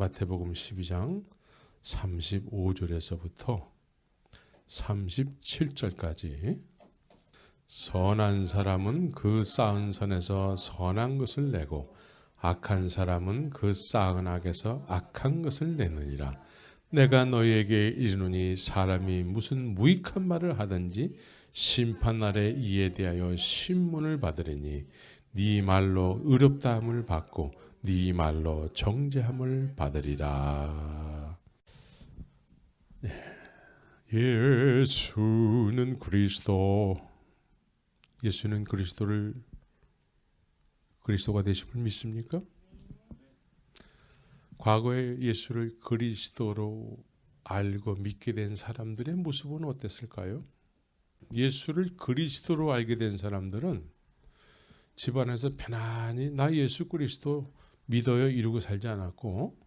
마태복음 12장 35절에서부터 37절까지 선한 사람은 그 쌓은 선에서 선한 것을 내고 악한 사람은 그 쌓은 악에서 악한 것을 내느니라. 내가 너희에게 이르노니 사람이 무슨 무익한 말을 하든지 심판날에 이에 대하여 신문을 받으리니 네 말로 의롭다함을 받고 네 말로 정죄함을 받으리라. 예수는 그리스도가 되심을 믿습니까? 과거에 예수를 그리스도로 알고 믿게 된 사람들의 모습은 어땠을까요? 예수를 그리스도로 알게 된 사람들은 집안에서 편안히 나 예수 그리스도 믿어요 이러고 살지 않았고,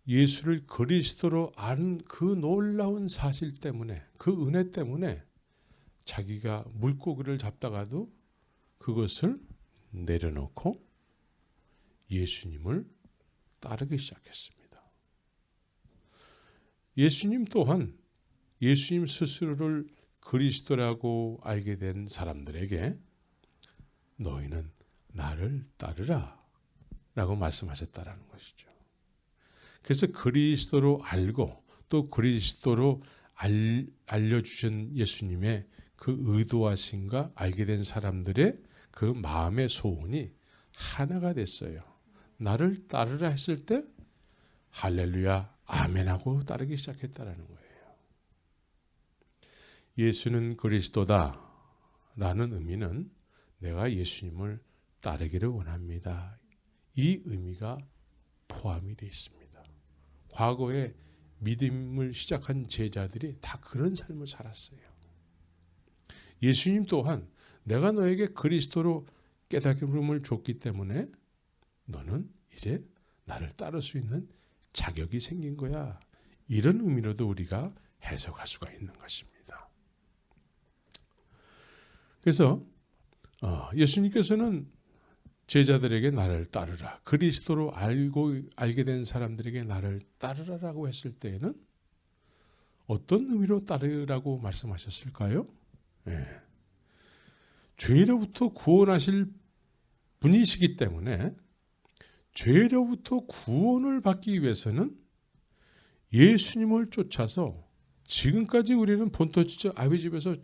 예수를 그리스도로 아는 그 놀라운 사실 때문에, 그 은혜 때문에 자기가 물고기를 잡다가도 그것을 내려놓고 예수님을 따르기 시작했습니다. 예수님 또한 예수님 스스로를 그리스도라고 알게 된 사람들에게 너희는 나를 따르라 라고 말씀하셨다라는 것이죠. 그래서 그리스도로 알고 또 그리스도로 알려주신 예수님의 그 의도하심과 알게 된 사람들의 그 마음의 소원이 하나가 됐어요. 나를 따르라 했을 때 할렐루야 아멘 하고 따르기 시작했다라는 거예요. 예수는 그리스도다 라는 의미는 내가 예수님을 따르기를 원합니다. 이 의미가 포함이 되어 있습니다. 과거에 믿음을 시작한 제자들이 다 그런 삶을 살았어요. 예수님 또한 내가 너에게 그리스도로 깨달음을 줬기 때문에 너는 이제 나를 따를 수 있는 자격이 생긴 거야. 이런 의미로도 우리가 해석할 수가 있는 것입니다. 그래서 예수님께서는 제자들에게 나를 따르라, 그리스도로 알게 된 사람들에게 나를 따르라라고 했을 때에는 어떤 의미로 따르라고 말씀하셨을까요? 죄로부터 구원하실 분이시기 때문에 죄로부터 구원을 받기 위해서는 예수님을 쫓아서, 지금까지 우리는 본토지적 아비 집에서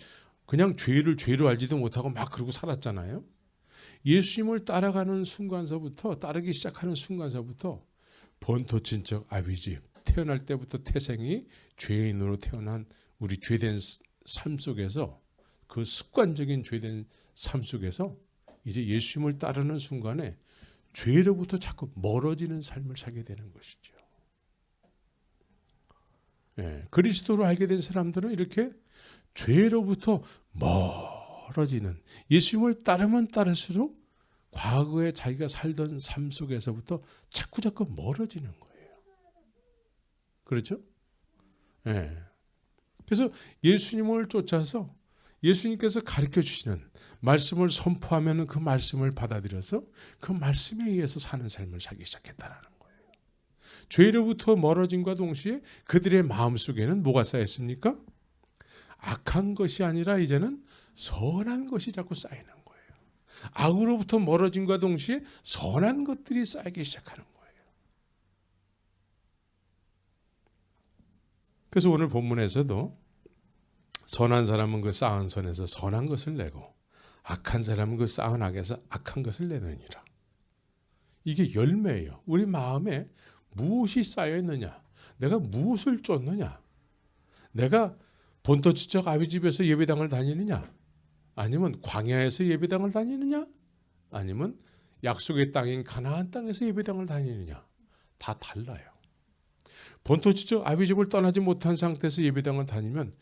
그냥 죄를 죄로 알지도 못하고 막 그러고 살았잖아요. 예수님을 따라가는 순간서부터, 따르기 시작하는 순간서부터 본토 친척 아비집, 태어날 때부터 태생이 죄인으로 태어난 우리 죄된 삶 속에서, 그 습관적인 죄된 삶 속에서 이제 예수님을 따르는 순간에 죄로부터 자꾸 멀어지는 삶을 살게 되는 것이죠. 그리스도로 알게 된 사람들은 이렇게 죄로부터 멀어지는, 예수님을 따르면 따를수록 과거에 자기가 살던 삶 속에서부터 자꾸 멀어지는 거예요. 그렇죠? 그래서 예수님을 쫓아서 예수님께서 가르쳐 주시는 말씀을 선포하면 그 말씀을 받아들여서 그 말씀에 의해서 사는 삶을 살기 시작했다는 거예요. 죄로부터 멀어짐과 동시에 그들의 마음속에는 뭐가 쌓였습니까? 악한 것이 아니라 이제는 선한 것이 자꾸 쌓이는 거예요. 악으로부터 멀어짐과 동시에 선한 것들이 쌓이기 시작하는 거예요. 그래서 오늘 본문에서도 선한 사람은 그 쌓은 선에서 선한 것을 내고 악한 사람은 그 쌓은 악에서 악한 것을 내느니라. 이게 열매예요. 우리 마음에 무엇이 쌓여 있느냐, 내가 무엇을 쫓느냐, 내가 본토지적 아비집에서 예배당을 다니느냐, 아니면 광야에서 예배당을 다니느냐, 아니면 약속의 땅인 가나안 땅에서 예배당을 다니느냐, 다 달라요. 본토지적 아비집을 떠나지 못한 상태에서 예배당을 다니면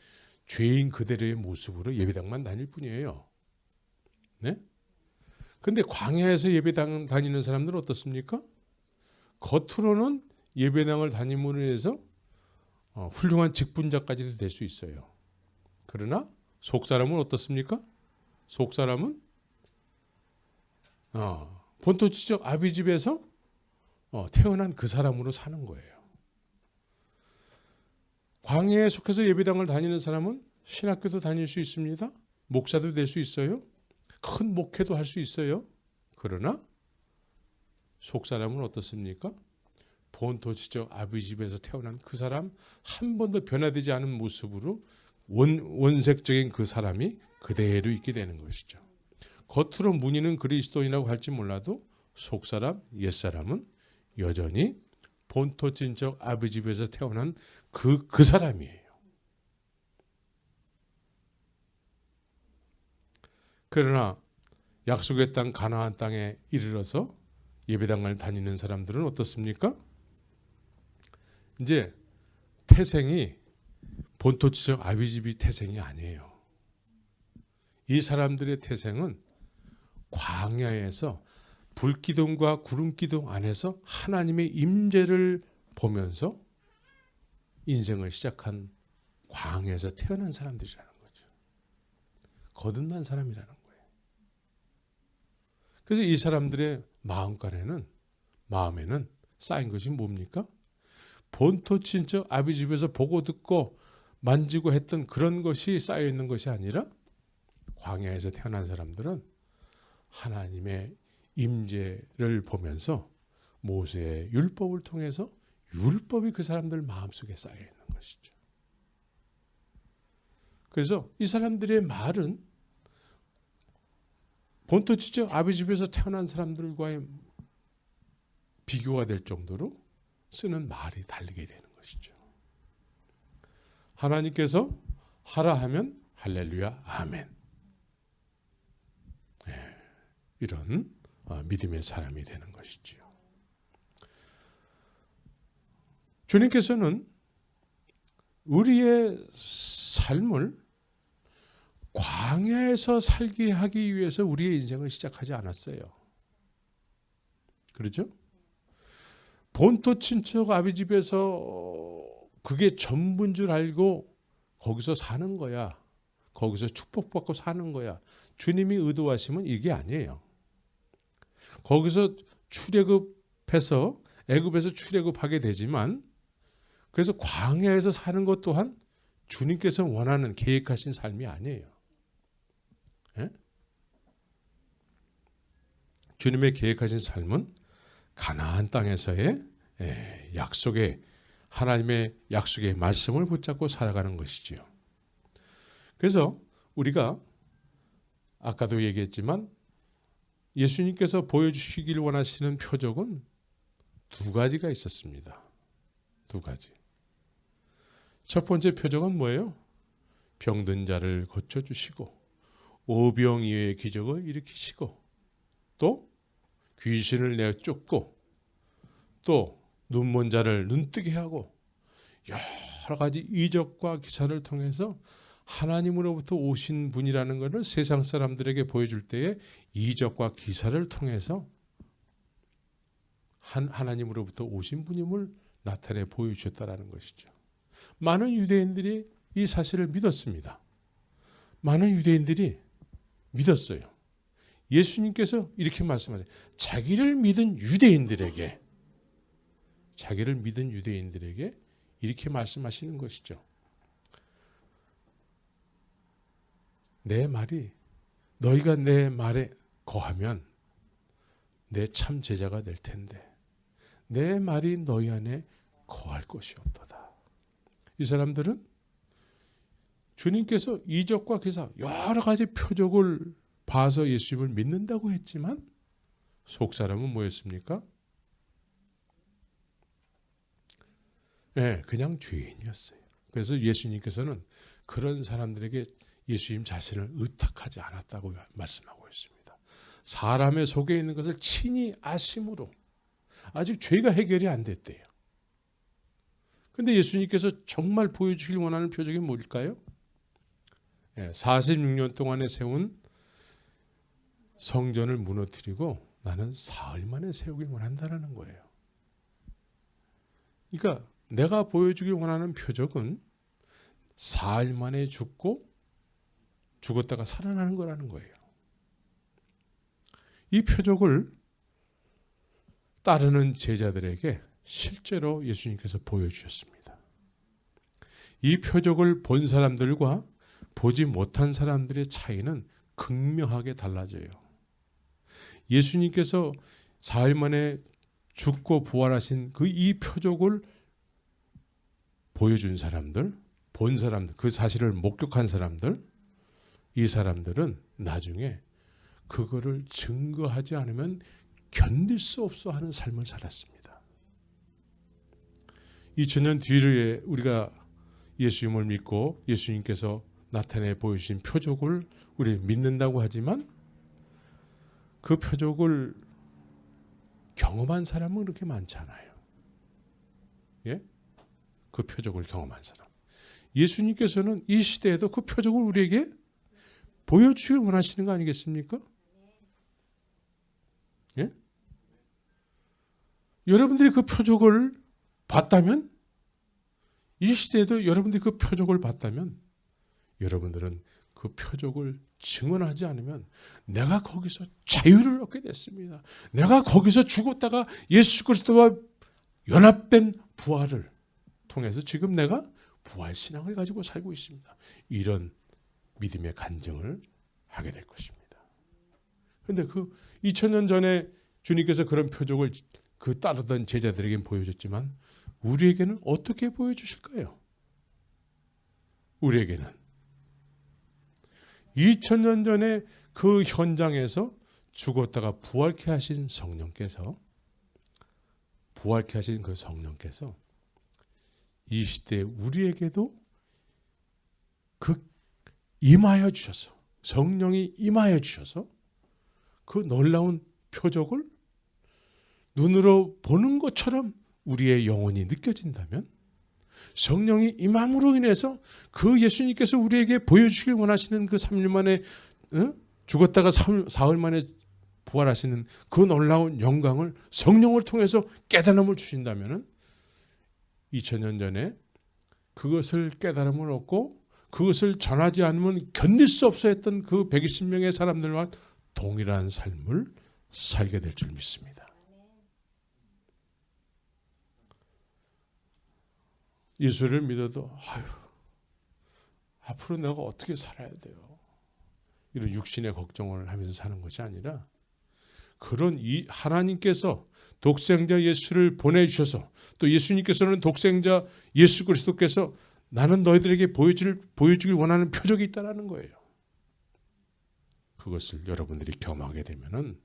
죄인 그대로의 모습으로 예배당만 다닐 뿐이에요. 네? 근데 광야에서 예배당 다니는 사람들은 어떻습니까? 겉으로는 예배당을 다님으로 해서 훌륭한 직분자까지도 될 수 있어요. 그러나 속사람은 어떻습니까? 속사람은 본토지적 아비집에서 태어난 그 사람으로 사는 거예요. 광야에 속해서 예배당을 다니는 사람은 신학교도 다닐 수 있습니다. 목사도 될 수 있어요. 큰 목회도 할 수 있어요. 그러나 속 사람은 어떻습니까? 본토지적 아버지 집에서 태어난 그 사람, 한 번도 변화되지 않은 모습으로 원색적인 그 사람이 그대로 있게 되는 것이죠. 겉으로 문의는 그리스도인이라고 할지 몰라도 속 사람, 옛 사람은 여전히 본토진적 아버지 집에서 태어난 그 사람이에요. 그러나 약속의 땅 가나안 땅에 이르러서 예배당을 다니는 사람들은 어떻습니까? 이제 태생이 본토지적 아버지 집이 태생이 아니에요. 이 사람들의 태생은 광야에서 불기둥과 구름기둥 안에서 하나님의 임재를 보면서 인생을 시작한 광야에서 태어난 사람들이라는 거죠. 거듭난 사람이라는 거예요. 그래서 이 사람들의 마음에는 쌓인 것이 뭡니까? 본토 친척 아버지 집에서 보고 듣고 만지고 했던 그런 것이 쌓여 있는 것이 아니라 광야에서 태어난 사람들은 하나님의 임재를 보면서 모세의 율법을 통해서 율법이 그 사람들 마음속에 쌓여 있는 것이죠. 그래서 이 사람들의 말은 본토 친척 아버지 집에서 태어난 사람들과의 비교가 될 정도로 쓰는 말이 다르게 되는 것이죠. 하나님께서 하라 하면 할렐루야 아멘. 이런 믿음의 사람이 되는 것이지요. 주님께서는 우리의 삶을 광야에서 살게 하기 위해서 우리의 인생을 시작하지 않았어요. 그렇죠? 본토 친척 아버지 집에서 그게 전부인 줄 알고 거기서 사는 거야. 거기서 축복받고 사는 거야. 주님이 의도하시면 이게 아니에요. 거기서 출애굽해서 애굽에서 출애굽하게 되지만 그래서 광야에서 사는 것 또한 주님께서 원하는 계획하신 삶이 아니에요. 예? 주님의 계획하신 삶은 가나안 땅에서의 하나님의 약속의 말씀을 붙잡고 살아가는 것이지요. 그래서 우리가 아까도 얘기했지만 예수님께서 보여주시길 원하시는 표적은 두 가지가 있었습니다. 두 가지. 첫 번째 표적은 뭐예요? 병든 자를 고쳐주시고 오병이어의 기적을 일으키시고 또 귀신을 내쫓고 또 눈먼 자를 눈뜨게 하고 여러 가지 이적과 기사를 통해서 하나님으로부터 오신 분이라는 것을 세상 사람들에게 보여줄 때에 이적과 기사를 통해서 하나님으로부터 오신 분임을 나타내 보여주셨다는 것이죠. 많은 유대인들이 이 사실을 믿었습니다. 많은 유대인들이 믿었어요. 예수님께서 이렇게 말씀하세요. 자기를 믿은 유대인들에게 이렇게 말씀하시는 것이죠. 너희가 내 말에 거하면 내 참 제자가 될 텐데 내 말이 너희 안에 거할 것이 없도다. 이 사람들은 주님께서 이적과 기사 여러 가지 표적을 봐서 예수님을 믿는다고 했지만 속 사람은 뭐였습니까? 그냥 죄인이었어요. 그래서 예수님께서는 그런 사람들에게 예수님 자신을 의탁하지 않았다고 말씀하고 있습니다. 사람의 속에 있는 것을 친히 아심으로 아직 죄가 해결이 안 됐대요. 그런데 예수님께서 정말 보여주길 원하는 표적이 뭘까요? 46년 동안에 세운 성전을 무너뜨리고 나는 사흘 만에 세우길 원한다는 거예요. 그러니까 내가 보여주길 원하는 표적은 사흘 만에 죽었다가 살아나는 거라는 거예요. 이 표적을 따르는 제자들에게 실제로 예수님께서 보여주셨습니다. 이 표적을 본 사람들과 보지 못한 사람들의 차이는 극명하게 달라져요. 예수님께서 사흘 만에 죽고 부활하신 그 이 표적을 보여준 사람들, 본 사람들, 그 사실을 목격한 사람들, 이 사람들은 나중에 그거를 증거하지 않으면 견딜 수 없어 하는 삶을 살았습니다. 2000년 뒤에 우리가 예수님을 믿고 예수님께서 나타내 보여주신 표적을 우리 믿는다고 하지만 그 표적을 경험한 사람은 그렇게 많지 않아요. 예? 그 표적을 경험한 사람. 예수님께서는 이 시대에도 그 표적을 우리에게 보여주길 원하시는 거 아니겠습니까? 예? 여러분들이 그 표적을 봤다면, 이 시대에도 여러분들이 그 표적을 봤다면, 여러분들은 그 표적을 증언하지 않으면 내가 거기서 자유를 얻게 됐습니다. 내가 거기서 죽었다가 예수 그리스도와 연합된 부활을 통해서 지금 내가 부활신앙을 가지고 살고 있습니다. 이런 믿음의 간증을 하게 될 것입니다. 그런데 그 2000년 전에 주님께서 그런 표적을 그 따르던 제자들에게 보여줬지만 우리에게는 어떻게 보여주실까요? 우리에게는 2000년 전에 그 현장에서 죽었다가 부활케 하신 성령께서 이 시대에 우리에게도 그 임하여 주셔서, 성령이 임하여 주셔서 그 놀라운 표적을 눈으로 보는 것처럼 우리의 영혼이 느껴진다면, 성령이 임함으로 인해서 그 예수님께서 우리에게 보여주길 원하시는 그 3일 만에 죽었다가 사흘 만에 부활하시는 그 놀라운 영광을 성령을 통해서 깨달음을 주신다면 2000년 전에 그것을 깨달음을 얻고 그것을 전하지 않으면 견딜 수 없어 했던 그 120명의 사람들과 동일한 삶을 살게 될 줄 믿습니다. 예수를 믿어도 앞으로 내가 어떻게 살아야 돼요? 이런 육신의 걱정을 하면서 사는 것이 아니라 그런 하나님께서 독생자 예수를 보내주셔서 또 예수님께서는 독생자 예수 그리스도께서 나는 너희들에게 보여주길 원하는 표적이 있다는 거예요. 그것을 여러분들이 경험하게 되면은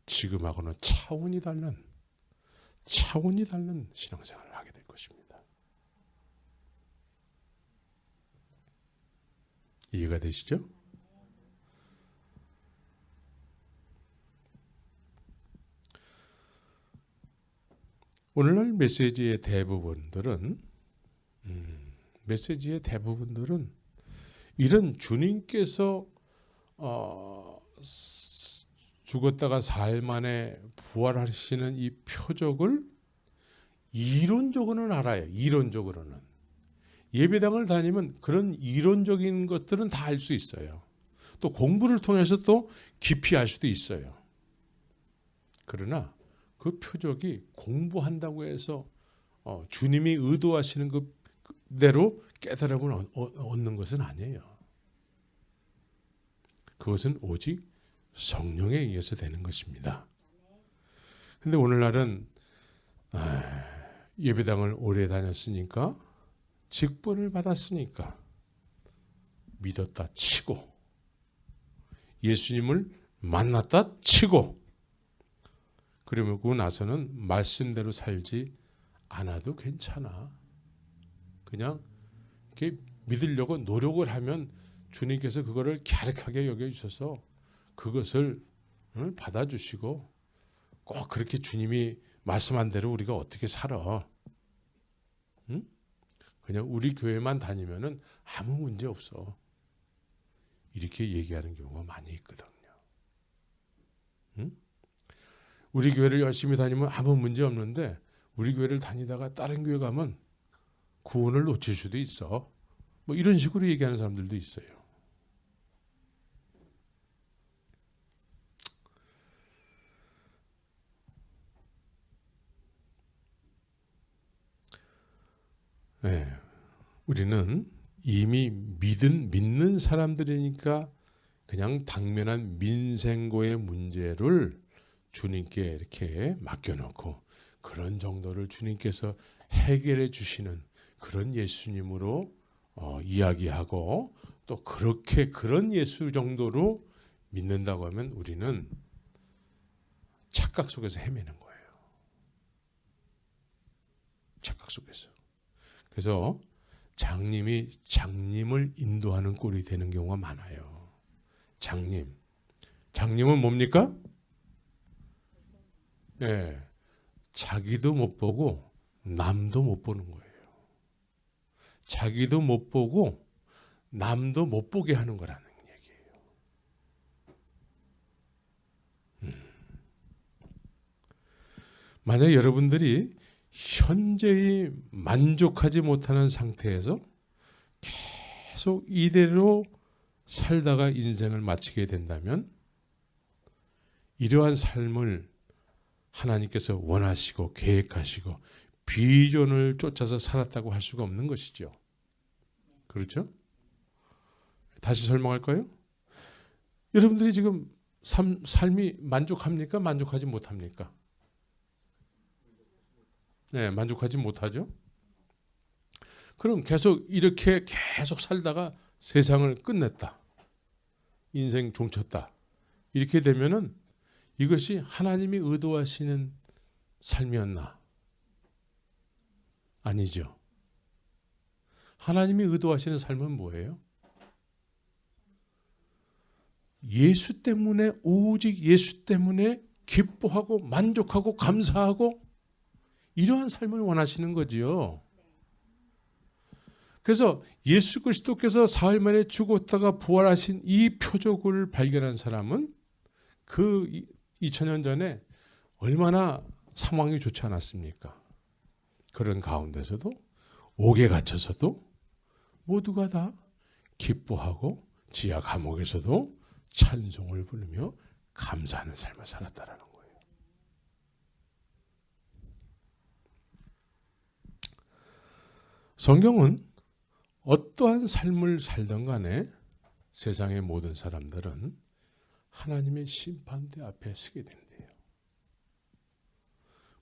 지금하고는 차원이 다른 신앙생활을 하게 될 것입니다. 이해가 되시죠? 오늘날 메시지의 대부분들은 이런 주님께서 죽었다가 사흘 만에 부활하시는 이 표적을 이론적으로는 알아요. 이론적으로는. 예배당을 다니면 그런 이론적인 것들은 다 알 수 있어요. 또 공부를 통해서 또 깊이 알 수도 있어요. 그러나 그 표적이 공부한다고 해서 주님이 의도하시는 그대로 깨달음을 얻는 것은 아니에요. 그것은 오직 성령에 의해서 되는 것입니다. 그런데 오늘날은 예배당을 오래 다녔으니까 직분을 받았으니까 믿었다 치고 예수님을 만났다 치고 그러고 나서는 말씀대로 살지 않아도 괜찮아. 그냥 이렇게 믿으려고 노력을 하면 주님께서 그거를 갸륵하게 여겨주셔서 그것을 받아주시고 꼭 그렇게 주님이 말씀한 대로 우리가 어떻게 살아. 응? 그냥 우리 교회만 다니면은 아무 문제 없어. 이렇게 얘기하는 경우가 많이 있거든요. 응? 우리 교회를 열심히 다니면 아무 문제 없는데 우리 교회를 다니다가 다른 교회 가면 구원을 놓칠 수도 있어. 뭐 이런 식으로 얘기하는 사람들도 있어요. 예, 우리는 이미 믿는 사람들이니까 그냥 당면한 민생고의 문제를 주님께 이렇게 맡겨놓고 그런 정도를 주님께서 해결해 주시는 그런 예수님으로 이야기하고 또 그렇게 그런 예수 정도로 믿는다고 하면 우리는 착각 속에서 헤매는 거예요. 착각 속에서. 그래서 장님이 장님을 인도하는 꼴이 되는 경우가 많아요. 장님은 뭡니까? 예, 자기도 못 보고 남도 못 보는 거예요. 자기도 못 보고 남도 못 보게 하는 거라는 얘기예요. 만약 여러분들이 현재의 만족하지 못하는 상태에서 계속 이대로 살다가 인생을 마치게 된다면 이러한 삶을 하나님께서 원하시고 계획하시고 비전을 쫓아서 살았다고 할 수가 없는 것이죠. 그렇죠? 다시 설명할까요? 여러분들이 지금 삶이 만족합니까? 만족하지 못합니까? 네, 만족하지 못하죠. 그럼 이렇게 계속 살다가 세상을 끝냈다. 인생 종쳤다. 이렇게 되면은 이것이 하나님이 의도하시는 삶이었나? 아니죠. 하나님이 의도하시는 삶은 뭐예요? 예수 때문에, 오직 예수 때문에 기뻐하고 만족하고 감사하고 이러한 삶을 원하시는 거지요. 그래서 예수 그리스도께서 사흘 만에 죽었다가 부활하신 이 표적을 발견한 사람은 그 2000년 전에 얼마나 상황이 좋지 않았습니까? 그런 가운데서도 옥에 갇혀서도 모두가 다 기뻐하고 지하 감옥에서도 찬송을 부르며 감사하는 삶을 살았다라는 거예요. 성경은 어떠한 삶을 살던 간에 세상의 모든 사람들은 하나님의 심판대 앞에 서게 된대요.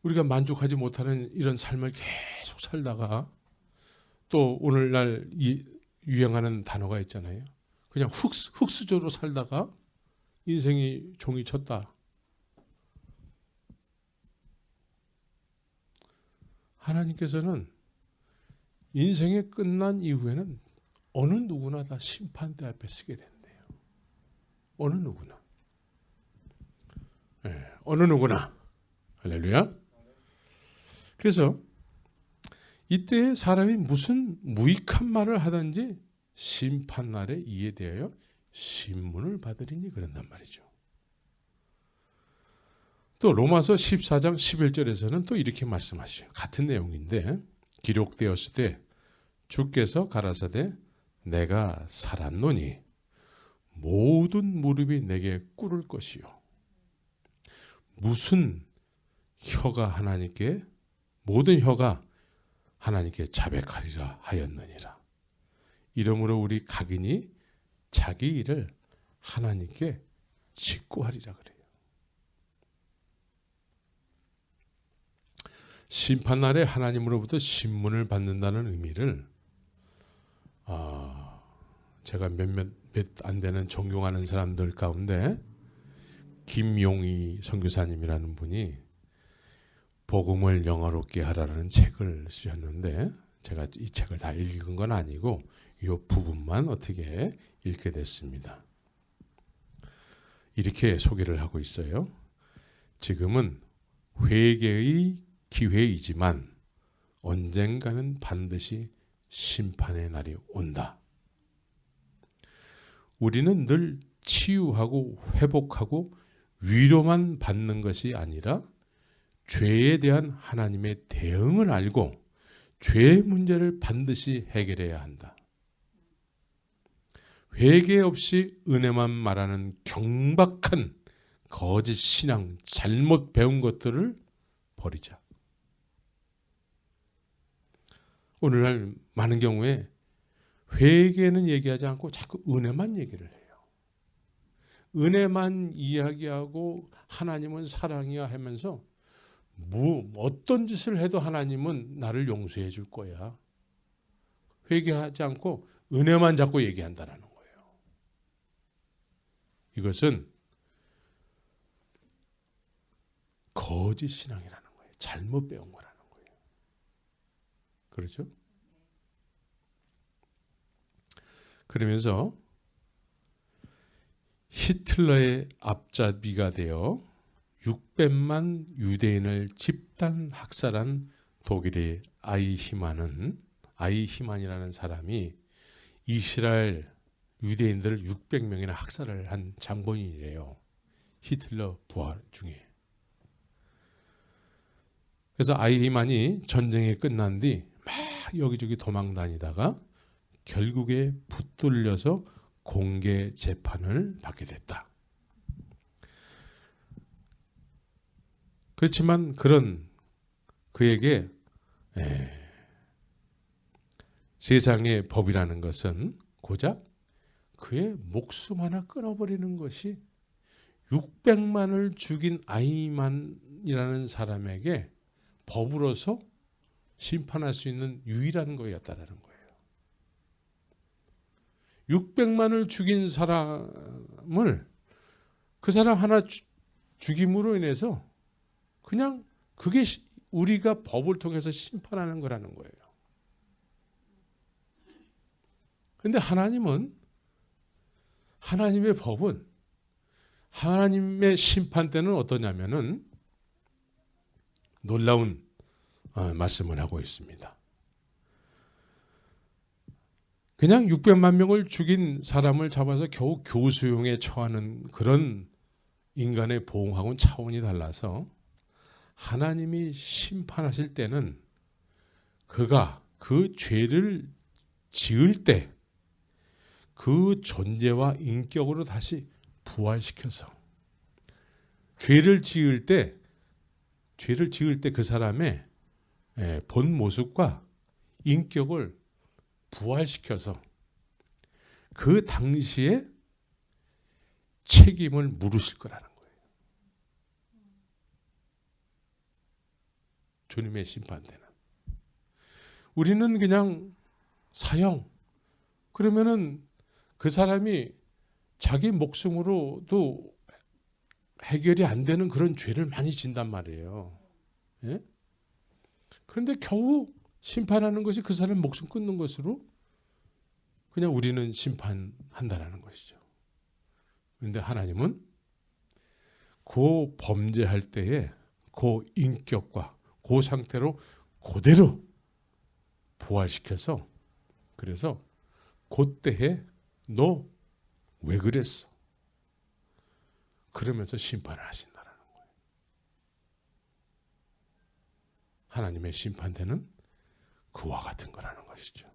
우리가 만족하지 못하는 이런 삶을 계속 살다가 또 오늘날 유행하는 단어가 있잖아요. 그냥 흙수저로 살다가 인생이 종이 쳤다. 하나님께서는 인생이 끝난 이후에는 어느 누구나 다 심판대 앞에 서게 된대요. 어느 누구나. 네, 어느 누구나. 할렐루야. 그래서 이때 사람이 무슨 무익한 말을 하든지 심판날에 이에 대하여 신문을 받으리니 그런단 말이죠. 또 로마서 14장 11절에서는 또 이렇게 말씀하시죠. 같은 내용인데 기록되었을 때 주께서 가라사대 내가 살았노니 모든 무릎이 내게 꿇을 것이요. 무슨 혀가 하나님께 모든 혀가 하나님께 자백하리라 하였느니라. 이러므로 우리 각인이 자기 일을 하나님께 직고하리라 그래요. 심판날에 하나님으로부터 신문을 받는다는 의미를 제가 몇 안 되는 존경하는 사람들 가운데 김용희 선교사님이라는 분이 복음을 영화롭게 하라는 책을 쓰셨는데 제가 이 책을 다 읽은 건 아니고 이 부분만 어떻게 읽게 됐습니다. 이렇게 소개를 하고 있어요. 지금은 회개의 기회이지만 언젠가는 반드시 심판의 날이 온다. 우리는 늘 치유하고 회복하고 위로만 받는 것이 아니라 죄에 대한 하나님의 대응을 알고 죄의 문제를 반드시 해결해야 한다. 회개 없이 은혜만 말하는 경박한 거짓 신앙, 잘못 배운 것들을 버리자. 오늘날 많은 경우에 회개는 얘기하지 않고 자꾸 은혜만 얘기를 해요. 은혜만 이야기하고 하나님은 사랑이야 하면서 어떤 짓을 해도 하나님은 나를 용서해 줄 거야. 회개하지 않고 은혜만 자꾸 얘기한다라는 거예요. 이것은 거짓 신앙이라는 거예요. 잘못 배운 거라는 거예요. 그렇죠? 그러면서 히틀러의 앞잡이가 되어 600만 유대인을 집단 학살한 독일의 아이히만이라는 사람이 이스라엘 유대인들을 600명이나 학살을 한 장본인이래요. 히틀러 부하 중에. 그래서 아이히만이 전쟁이 끝난 뒤 막 여기저기 도망 다니다가 결국에 붙들려서 공개 재판을 받게 됐다. 그렇지만 그런 그에게 세상의 법이라는 것은 고작 그의 목숨 하나 끊어버리는 것이 600만을 죽인 아이만이라는 사람에게 법으로서 심판할 수 있는 유일한 거였다라는 거예요. 600만을 죽인 사람을 그 사람 하나 죽임으로 인해서 그냥 그게 우리가 법을 통해서 심판하는 거라는 거예요. 그런데 하나님의 법은 하나님의 심판 때는 어떠냐면은 놀라운 말씀을 하고 있습니다. 그냥 600만 명을 죽인 사람을 잡아서 겨우 교수형에 처하는 그런 인간의 보응하고는 차원이 달라서 하나님이 심판하실 때는 그가 그 죄를 지을 때 그 존재와 인격으로 다시 부활시켜서 죄를 지을 때 그 사람의 본 모습과 인격을 부활시켜서 그 당시에 책임을 물으실 거라는 거예요. 주님의 심판 때는. 우리는 그냥 사형, 그러면은 그 사람이 자기 목숨으로도 해결이 안 되는 그런 죄를 많이 진단 말이에요. 예? 그런데 겨우 심판하는 것이 그 사람 목숨 끊는 것으로 그냥 우리는 심판한다라는 것이죠. 그런데 하나님은 그 범죄할 때에 그 인격과 그 상태로 그대로 부활시켜서 그래서 그때에 너 왜 그랬어? 그러면서 심판을 하신다라는 거예요. 하나님의 심판대는 그와 같은 거라는 것이죠.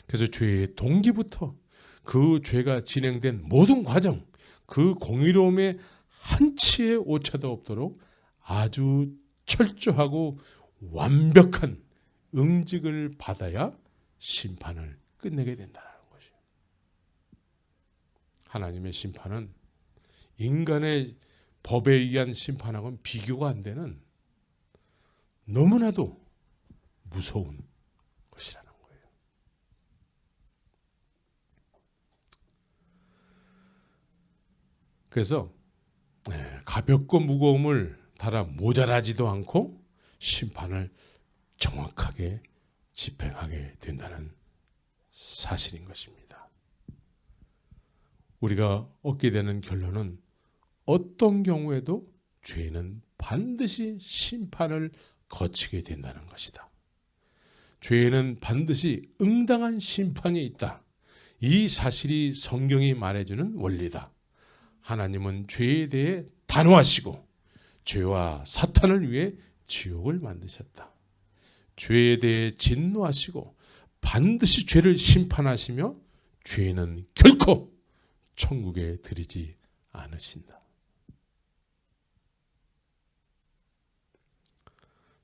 그래서 죄의 동기부터 그 죄가 진행된 모든 과정, 그 공의로움의 한치의 오차도 없도록 아주 철저하고 완벽한 응직을 받아야 심판을 끝내게 된다는 것이에요. 하나님의 심판은 인간의 법에 의한 심판하고는 비교가 안 되는 너무나도 무서운 것이라는 거예요. 그래서 가볍고 무거움을 달아 모자라지도 않고 심판을 정확하게 집행하게 된다는 사실인 것입니다. 우리가 얻게 되는 결론은 어떤 경우에도 죄는 반드시 심판을 거치게 된다는 것이다. 죄에는 반드시 응당한 심판이 있다. 이 사실이 성경이 말해주는 원리다. 하나님은 죄에 대해 단호하시고 죄와 사탄을 위해 지옥을 만드셨다. 죄에 대해 진노하시고 반드시 죄를 심판하시며 죄는 결코 천국에 들이지 않으신다.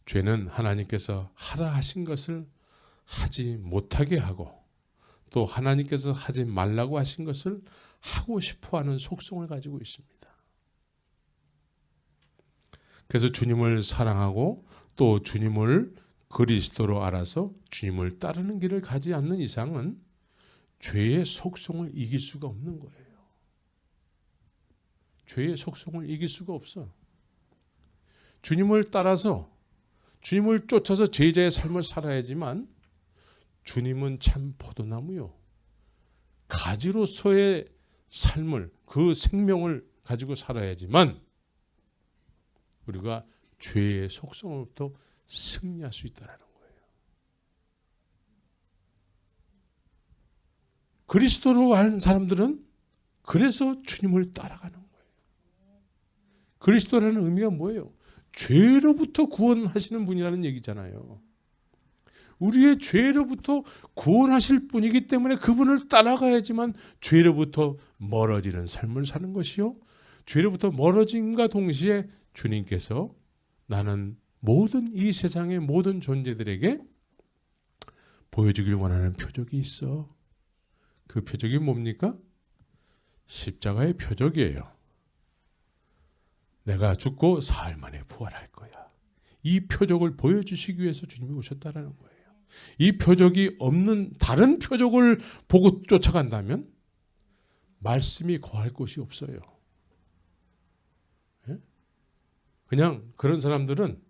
죄는 하나님께서 하라 하신 것을 하지 못하게 하고 또 하나님께서 하지 말라고 하신 것을 하고 싶어하는 속성을 가지고 있습니다. 그래서 주님을 사랑하고 또 주님을 그리스도로 알아서 주님을 따르는 길을 가지 않는 이상은 죄의 속성을 이길 수가 없는 거예요. 죄의 속성을 이길 수가 없어. 주님을 따라서 주님을 쫓아서 제자의 삶을 살아야지만 주님은 참 포도나무요. 가지로서의 삶을 그 생명을 가지고 살아야지만 우리가 죄의 속성으로부터 승리할 수 있다는 거예요. 그리스도로 간 사람들은 그래서 주님을 따라가는 거예요. 그리스도라는 의미가 뭐예요? 죄로부터 구원하시는 분이라는 얘기잖아요. 우리의 죄로부터 구원하실 분이기 때문에 그분을 따라가야지만 죄로부터 멀어지는 삶을 사는 것이요. 죄로부터 멀어짐과 동시에 주님께서 나는 모든 이 세상의 모든 존재들에게 보여주길 원하는 표적이 있어. 그 표적이 뭡니까? 십자가의 표적이에요. 내가 죽고 사흘 만에 부활할 거야. 이 표적을 보여주시기 위해서 주님이 오셨다라는 거예요. 이 표적이 없는 다른 표적을 보고 쫓아간다면 말씀이 거할 곳이 없어요. 그냥 그런 사람들은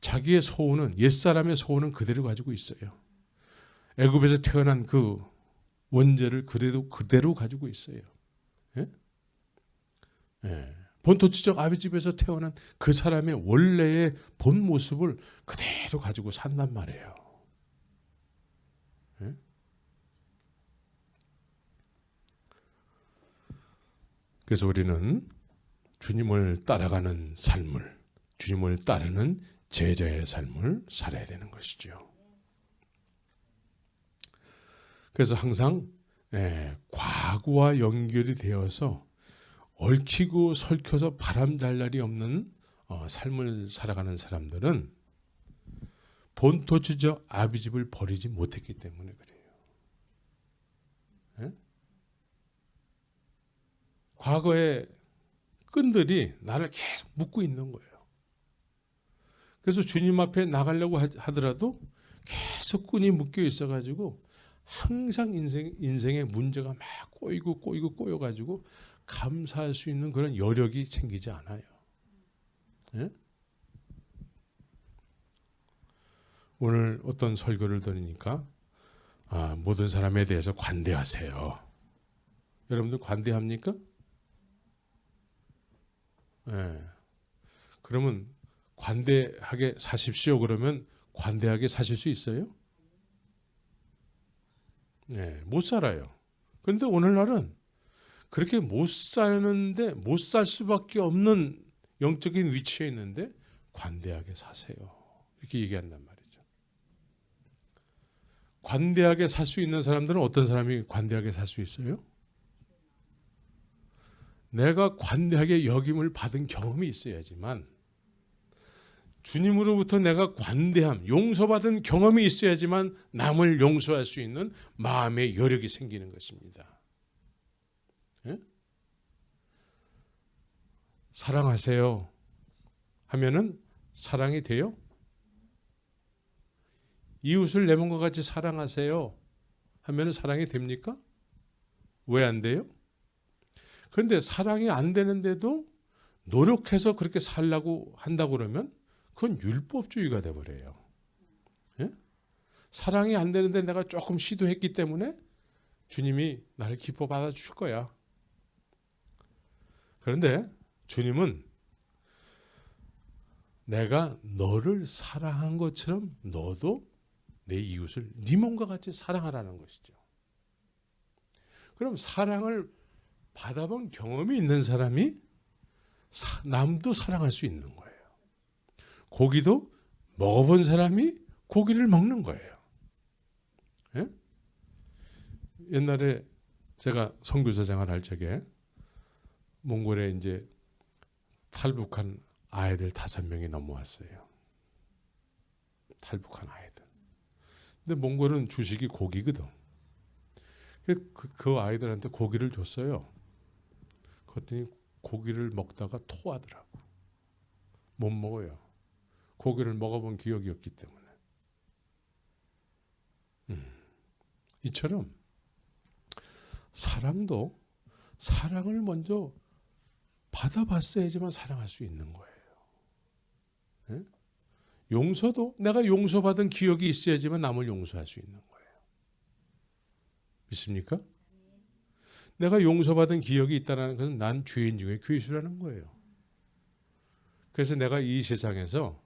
자기의 소원은 옛사람의 소원은 그대로 가지고 있어요. 애굽에서 태어난 그 원죄를 그대로 가지고 있어요. 예? 예. 본토지적 아비집에서 태어난 그 사람의 원래의 본 모습을 그대로 가지고 산단 말이에요. 예? 그래서 우리는 주님을 따라가는 삶을, 주님을 따르는 제자의 삶을 살아야 되는 것이죠. 그래서 항상 과거와 연결이 되어서 얽히고 설켜서 바람잘 날이 없는 삶을 살아가는 사람들은 본토지적 아비집을 버리지 못했기 때문에 그래요. 예? 과거의 끈들이 나를 계속 묶고 있는 거예요. 그래서 주님 앞에 나가려고 하더라도 계속 끈이 묶여 있어가지고 항상 인생의 문제가 막 꼬여가지고 감사할 수 있는 그런 여력이 생기지 않아요. 예? 오늘 어떤 설교를 들으니까 모든 사람에 대해서 관대하세요. 여러분들 관대합니까? 예. 그러면 관대하게 사십시오. 그러면 관대하게 사실 수 있어요? 네, 못 살아요. 그런데 오늘날은 그렇게 못 사는데 못 살 수밖에 없는 영적인 위치에 있는데 관대하게 사세요. 이렇게 얘기한단 말이죠. 관대하게 살 수 있는 사람들은 어떤 사람이 관대하게 살 수 있어요? 내가 관대하게 여김을 받은 경험이 있어야지만 주님으로부터 내가 관대함, 용서받은 경험이 있어야지만 남을 용서할 수 있는 마음의 여력이 생기는 것입니다. 예? 사랑하세요 하면은 사랑이 돼요? 이웃을 내 몸과 같이 사랑하세요 하면은 사랑이 됩니까? 왜 안 돼요? 그런데 사랑이 안 되는데도 노력해서 그렇게 살라고 한다고 그러면 그건 율법주의가 돼버려요. 예? 사랑이 안 되는데 내가 조금 시도했기 때문에 주님이 나를 기뻐 받아줄 거야. 그런데 주님은 내가 너를 사랑한 것처럼 너도 내 이웃을 네 몸과 같이 사랑하라는 것이죠. 그럼 사랑을 받아본 경험이 있는 사람이 남도 사랑할 수 있는 거예요. 고기도 먹어본 사람이 고기를 먹는 거예요. 예? 옛날에 제가 선교사 생활할 적에 몽골에 이제 탈북한 아이들 5명이 넘어왔어요. 탈북한 아이들. 근데 몽골은 주식이 고기거든. 그 아이들한테 고기를 줬어요. 그랬더니 고기를 먹다가 토하더라고. 못 먹어요. 고기를 먹어본 기억이 없기 때문에. 이처럼 사랑도 사랑을 먼저 받아봤어야지만 사랑할 수 있는 거예요. 네? 용서도 내가 용서받은 기억이 있어야지만 남을 용서할 수 있는 거예요. 믿습니까? 내가 용서받은 기억이 있다는 것은 난 죄인 중에 괴수라는 거예요. 그래서 내가 이 세상에서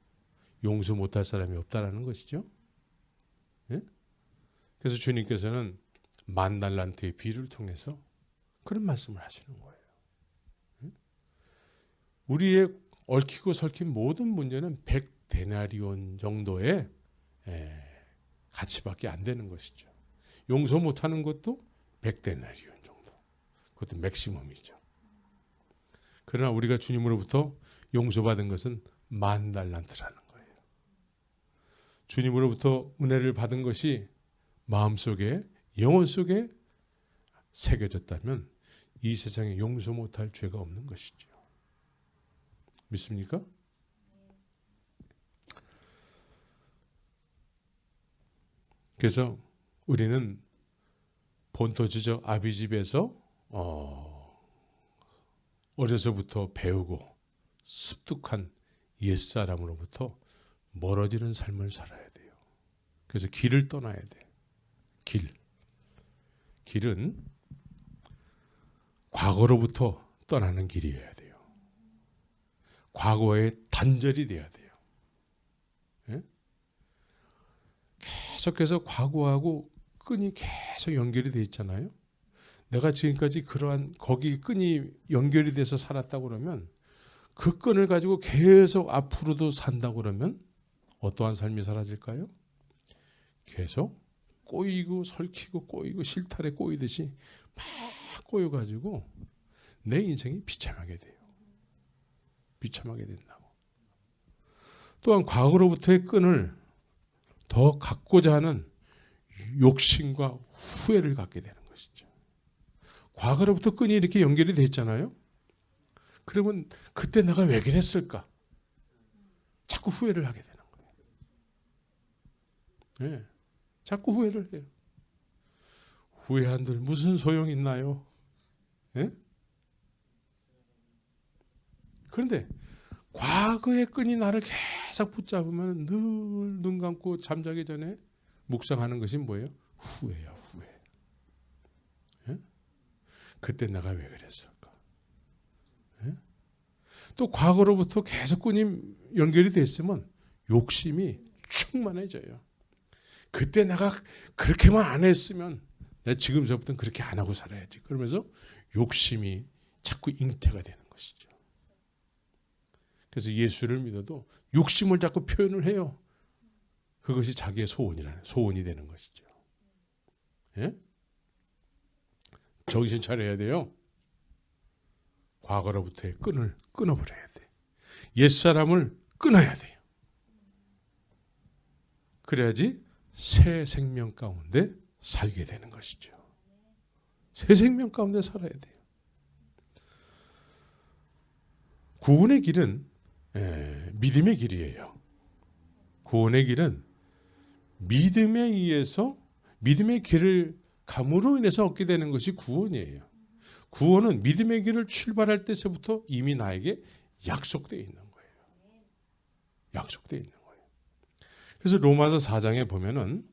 용서 못할 사람이 없다라는 것이죠. 네? 그래서 주님께서는 만달란트의 비유를 통해서 그런 말씀을 하시는 거예요. 네? 우리의 얽히고 설킨 모든 문제는 100데나리온 정도의 가치밖에 안 되는 것이죠. 용서 못하는 것도 100데나리온 정도. 그것도 맥시멈이죠. 그러나 우리가 주님으로부터 용서받은 것은 10,000달란트라는 거예요. 주님으로부터 은혜를 받은 것이 마음속에 영혼 속에 새겨졌다면 이 세상에 용서 못할 죄가 없는 것이죠. 믿습니까? 그래서 우리는 본토지저 아비집에서 어려서부터 배우고 습득한 옛사람으로부터 멀어지는 삶을 살아야 돼요. 그래서 길을 떠나야 돼. 길은 과거로부터 떠나는 길이어야 돼요. 과거에 단절이 돼야 돼요. 예? 계속해서 과거하고 끈이 계속 연결이 돼 있잖아요. 내가 지금까지 그러한 거기 끈이 연결이 돼서 살았다고 그러면 그 끈을 가지고 계속 앞으로도 산다고 그러면 어떠한 삶이 사라질까요? 계속 꼬이고 설키고 꼬이고 실타래 꼬이듯이 막 꼬여가지고 내 인생이 비참하게 돼요. 비참하게 된다고. 또한 과거로부터의 끈을 더 갖고자 하는 욕심과 후회를 갖게 되는 것이죠. 과거로부터 끈이 이렇게 연결이 됐잖아요. 그러면 그때 내가 왜 그랬을까? 자꾸 후회를 하게 되는 거예요. 네. 자꾸 후회를 해요. 후회한들 무슨 소용 있나요? 네? 그런데 과거의 끈이 나를 계속 붙잡으면 늘 눈 감고 잠자기 전에 묵상하는 것이 뭐예요? 후회야, 후회. 네? 그때 내가 왜 그랬을까? 네? 또 과거로부터 계속 끈이 연결이 됐으면 욕심이 충만해져요. 그때 내가 그렇게만 안 했으면 내가 지금서부터는 그렇게 안 하고 살아야지. 그러면서 욕심이 자꾸 잉태가 되는 것이죠. 그래서 예수를 믿어도 욕심을 자꾸 표현을 해요. 그것이 자기의 소원이 되는 것이죠. 예? 정신 차려야 돼요. 과거로부터의 끈을 끊어버려야 돼. 옛사람을 끊어야 돼요. 그래야지 새 생명 가운데 살게 되는 것이죠. 새 생명 가운데 살아야 돼요. 구원의 길은 믿음의 길이에요. 구원의 길은 믿음에 의해서 믿음의 길을 감으로 인해서 얻게 되는 것이 구원이에요. 구원은 믿음의 길을 출발할 때서부터 이미 나에게 약속되어 있는 거예요. 약속되어 있는 거예요. 그래서 로마서 4장에 보면은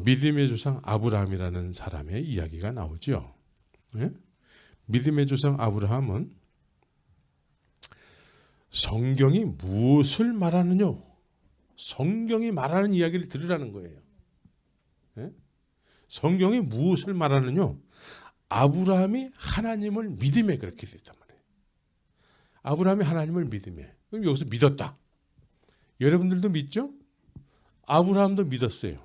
믿음의 조상 아브라함이라는 사람의 이야기가 나오죠. 네? 믿음의 조상 아브라함은 성경이 무엇을 말하느냐? 성경이 말하는 이야기를 들으라는 거예요. 네? 성경이 무엇을 말하느냐? 아브라함이 하나님을 믿음에 그렇게 됐단 말이에요. 아브라함이 하나님을 믿음에. 그럼 여기서 믿었다. 여러분들도 믿죠? 아브라함도 믿었어요.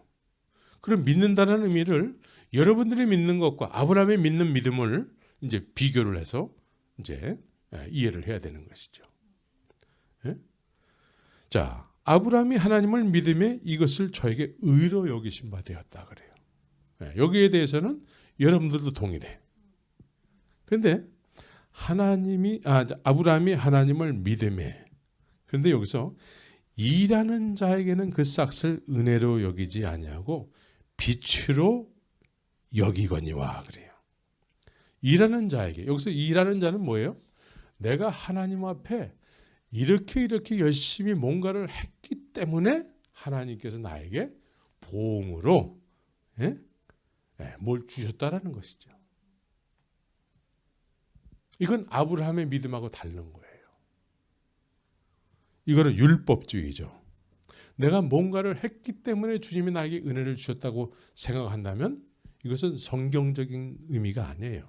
그럼 믿는다는 의미를 여러분들이 믿는 것과 아브라함이 믿는 믿음을 이제 비교를 해서 이제 이해를 해야 되는 것이죠. 예? 자, 아브라함이 하나님을 믿음에 이것을 저에게 의로 여기신 바 되었다 그래요. 여기에 대해서는 여러분들도 동일해. 그런데 아브라함이 하나님을 믿음에, 그런데 여기서 일하는 자에게는 그 싹을 은혜로 여기지 아니하고 빛으로 여기거니와 그래요. 일하는 자에게, 여기서 일하는 자는 뭐예요? 내가 하나님 앞에 이렇게 열심히 뭔가를 했기 때문에 하나님께서 나에게 보응으로 뭘 주셨다라는 것이죠. 이건 아브라함의 믿음하고 다른 거예요. 이거는 율법주의죠. 내가 뭔가를 했기 때문에 주님이 나에게 은혜를 주셨다고 생각한다면 이것은 성경적인 의미가 아니에요.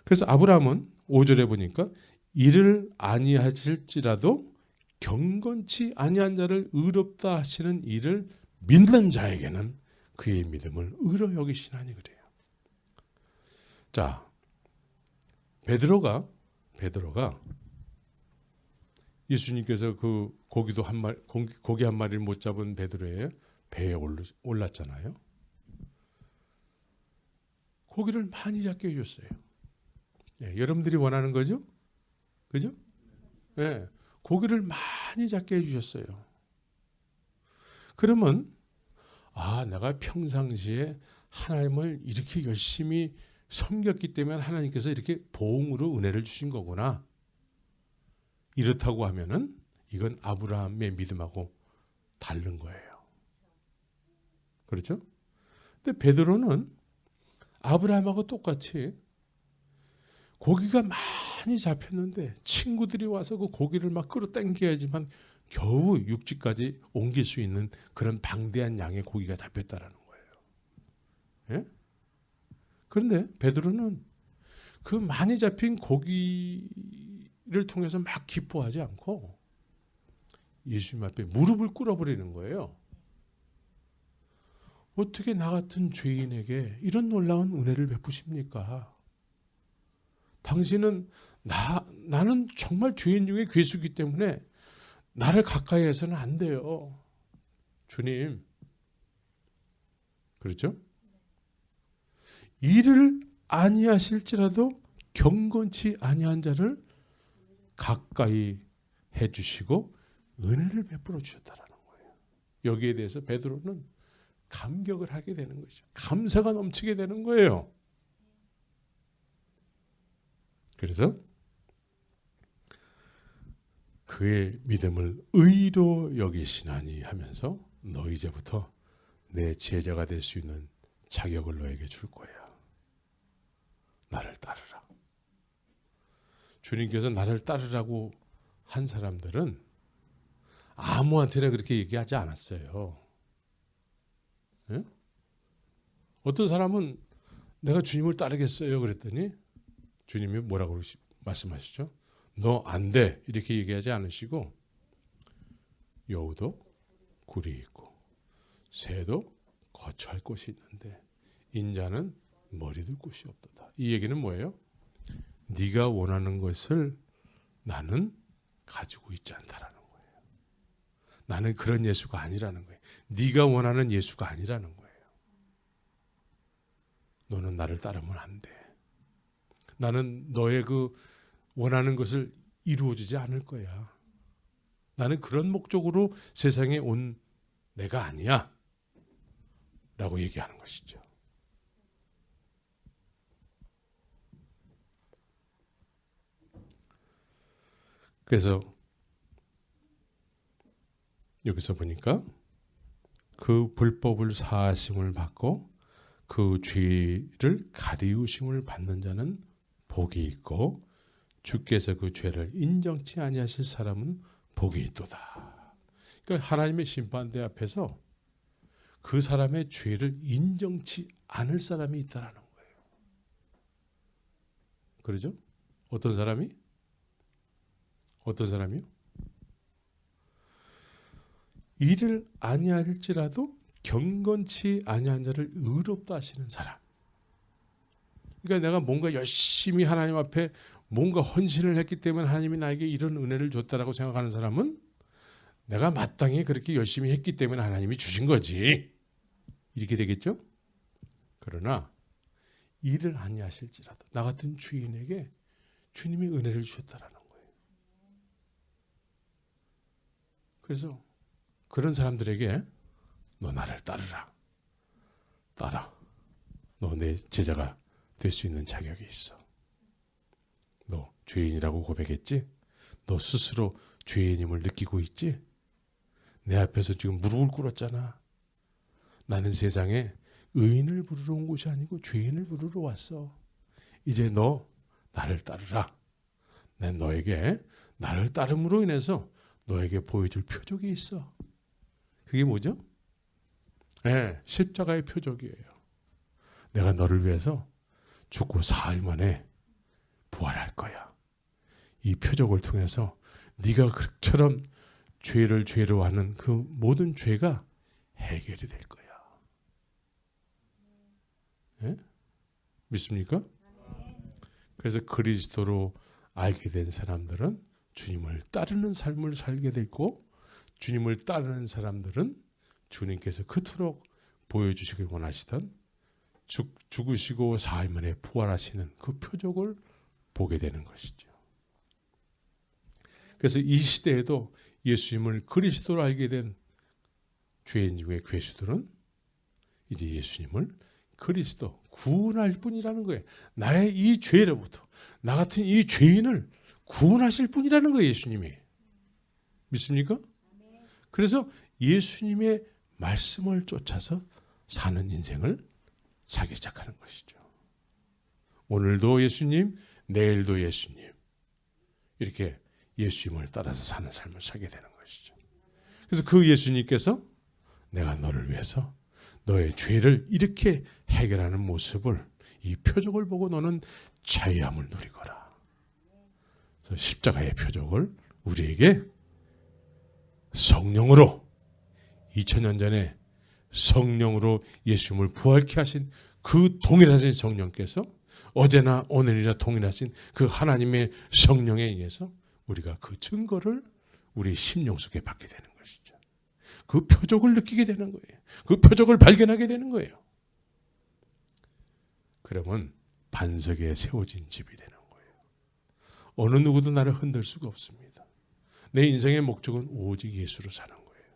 그래서 아브라함은 5절에 보니까 이를 아니하실지라도 경건치 아니한 자를 의롭다 하시는 이를 믿는 자에게는 그의 믿음을 의로 여기시나니 그래요. 자, 베드로가 예수님께서 그 고기 한 마리를 못 잡은 베드로의 배에 올랐잖아요. 고기를 많이 잡게 해줬어요. 여러분들이 원하는 거죠? 그죠? 고기를 많이 잡게 해주셨어요. 그러면 내가 평상시에 하나님을 이렇게 열심히 섬겼기 때문에 하나님께서 이렇게 보응으로 은혜를 주신 거구나. 이렇다고 하면은 이건 아브라함의 믿음하고 다른 거예요. 그렇죠? 근데 베드로는 아브라함하고 똑같이 고기가 많이 잡혔는데 친구들이 와서 그 고기를 막 끌어당겨야지만 겨우 육지까지 옮길 수 있는 그런 방대한 양의 고기가 잡혔다라는 거예요. 그런데 베드로는 그 많이 잡힌 고기를 통해서 막 기뻐하지 않고 예수님 앞에 무릎을 꿇어버리는 거예요. 어떻게 나 같은 죄인에게 이런 놀라운 은혜를 베푸십니까? 당신은 나는 정말 죄인 중에 괴수이기 때문에 나를 가까이 해서는 안 돼요. 주님. 그렇죠? 일을 아니하실지라도 경건치 아니한 자를 가까이 해주시고 은혜를 베풀어 주셨다라는 거예요. 여기에 대해서 베드로는 감격을 하게 되는 것이죠. 감사가 넘치게 되는 거예요. 그래서 그의 믿음을 의로 여기시나니 하면서 너 이제부터 내 제자가 될 수 있는 자격을 너에게 줄 거야. 나를 따르라. 주님께서 나를 따르라고 한 사람들은 아무한테나 그렇게 얘기하지 않았어요. 어떤 사람은 내가 주님을 따르겠어요 그랬더니 주님이 뭐라고 말씀하시죠? 너 안 돼 이렇게 얘기하지 않으시고 여우도 굴이 있고 새도 거처할 곳이 있는데 인자는 머리 둘 곳이 없도다. 이 얘기는 뭐예요? 네가 원하는 것을 나는 가지고 있지 않다라는 거예요. 나는 그런 예수가 아니라는 거예요. 네가 원하는 예수가 아니라는 거예요. 너는 나를 따르면 안 돼. 나는 너의 그 원하는 것을 이루어지지 않을 거야. 나는 그런 목적으로 세상에 온 내가 아니야. 라고 얘기하는 것이죠. 그래서 여기서 보니까 그 불법을 사하심을 받고 그 죄를 가리우심을 받는 자는 복이 있고 주께서 그 죄를 인정치 아니하실 사람은 복이 있도다. 그러니까 하나님의 심판대 앞에서 그 사람의 죄를 인정치 않을 사람이 있다라는 거예요. 그러죠? 어떤 사람이? 어떤 사람이요? 이를 아니할지라도 경건치 아니한 자를 의롭다 하시는 사람. 그러니까 내가 뭔가 열심히 하나님 앞에 뭔가 헌신을 했기 때문에 하나님이 나에게 이런 은혜를 줬다라고 생각하는 사람은 내가 마땅히 그렇게 열심히 했기 때문에 하나님이 주신 거지. 이렇게 되겠죠? 그러나 일을 아니하실지라도 나 같은 죄인에게 주님이 은혜를 주셨다라는 거예요. 그래서 그런 사람들에게 너 나를 따르라. 따라. 너 내 제자가 될 수 있는 자격이 있어. 너 죄인이라고 고백했지? 너 스스로 죄인임을 느끼고 있지? 내 앞에서 지금 무릎을 꿇었잖아. 나는 세상에 의인을 부르러 온 곳이 아니고 죄인을 부르러 왔어. 이제 너 나를 따르라. 난 너에게 나를 따름으로 인해서 너에게 보여줄 표적이 있어. 그게 뭐죠? 네, 십자가의 표적이에요. 내가 너를 위해서 죽고 사흘 만에 부활할 거야. 이 표적을 통해서 네가 그처럼 죄를 죄로 하는 그 모든 죄가 해결이 될 거야. 네? 믿습니까? 그래서 그리스도로 알게 된 사람들은 주님을 따르는 삶을 살게 되고, 주님을 따르는 사람들은 주님께서 그토록 보여주시길 원하시던 죽으시고 사흘 만에 부활하시는 그 표적을 보게 되는 것이죠. 그래서 이 시대에도 예수님을 그리스도로 알게 된 죄인 중의 괴수들은 이제 예수님을 그리스도 구원할 뿐이라는 거예요. 나의 이 죄로부터 나 같은 이 죄인을 구원하실 뿐이라는 거예요. 예수님이. 믿습니까? 그래서 예수님의 말씀을 쫓아서 사는 인생을 살기 시작하는 것이죠. 오늘도 예수님, 내일도 예수님, 이렇게 예수님을 따라서 사는 삶을 살게 되는 것이죠. 그래서 그 예수님께서 내가 너를 위해서 너의 죄를 이렇게 해결하는 모습을, 이 표적을 보고 너는 자유함을 누리거라. 그래서 십자가의 표적을 우리에게 성령으로, 2000년 전에 성령으로 예수님을 부활케 하신 그 동일하신 성령께서 어제나 오늘이나 동일하신 그 하나님의 성령에 의해서 우리가 그 증거를 우리 심령 속에 받게 되는 것이죠. 그 표적을 느끼게 되는 거예요. 그 표적을 발견하게 되는 거예요. 그러면 반석에 세워진 집이 되는 거예요. 어느 누구도 나를 흔들 수가 없습니다. 내 인생의 목적은 오직 예수로 사는 거예요.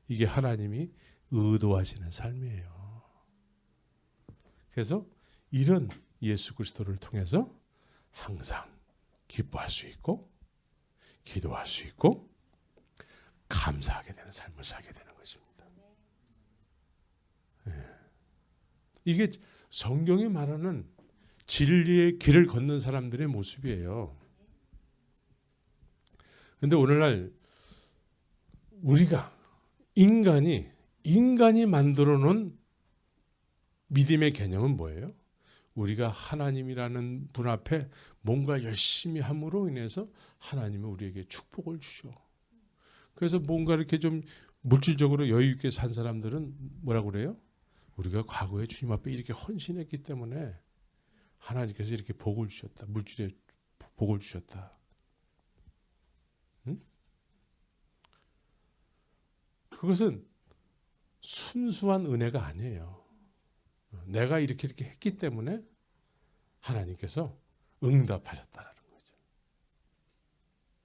이게 하나님이 의도하시는 삶이에요. 그래서 이런 예수 그리스도를 통해서 항상 기뻐할 수 있고, 기도할 수 있고, 감사하게 되는 삶을 살게 되는 것입니다. 네. 이게 성경이 말하는 진리의 길을 걷는 사람들의 모습이에요. 그런데 오늘날 우리가 인간이 만들어 놓은 믿음의 개념은 뭐예요? 우리가 하나님이라는 분 앞에 뭔가 열심히 함으로 인해서 하나님은 우리에게 축복을 주죠. 그래서 뭔가 이렇게 좀 물질적으로 여유 있게 산 사람들은 뭐라고 그래요? 우리가 과거에 주님 앞에 이렇게 헌신했기 때문에 하나님께서 이렇게 복을 주셨다. 물질에 복을 주셨다. 응? 그것은 순수한 은혜가 아니에요. 내가 이렇게 했기 때문에 하나님께서 응답하셨다라는 거죠.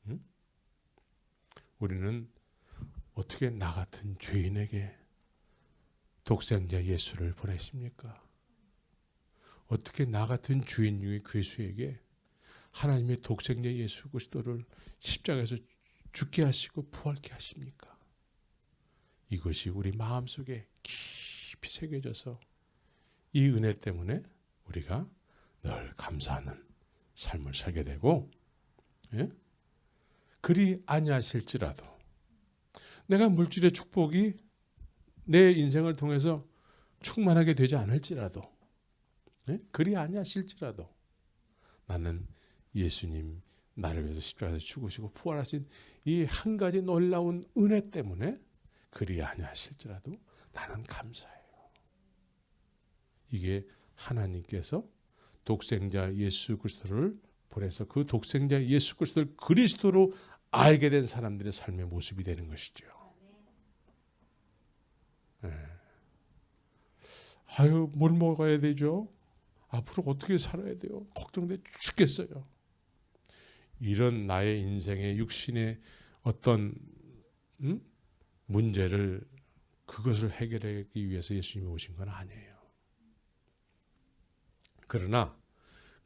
응? 우리는 어떻게 나 같은 죄인에게 독생자 예수를 보내십니까? 어떻게 나 같은 죄인 중의 괴수에게 하나님의 독생자 예수 그리스도를 십자가에서 죽게 하시고 부활케 하십니까? 이것이 우리 마음속에 깊이 새겨져서 이 은혜 때문에 우리가 늘 감사하는 삶을 살게 되고, 예? 그리 아니하실지라도 내가 물질의 축복이 내 인생을 통해서 충만하게 되지 않을지라도, 예? 그리 아니하실지라도 나는 예수님 나를 위해서 십자가에서 죽으시고 부활하신 이 한 가지 놀라운 은혜 때문에 그리 아니하실지라도 나는 감사해요. 이게 하나님께서 독생자 예수 그리스도를 보내서 그 독생자 예수 그리스도를 그리스도로 알게 된 사람들의 삶의 모습이 되는 것이죠. 네. 아유, 뭘 먹어야 되죠? 앞으로 어떻게 살아야 돼요? 걱정돼 죽겠어요. 이런 나의 인생의 육신의 어떤 문제를 그것을 해결하기 위해서 예수님이 오신 건 아니에요. 그러나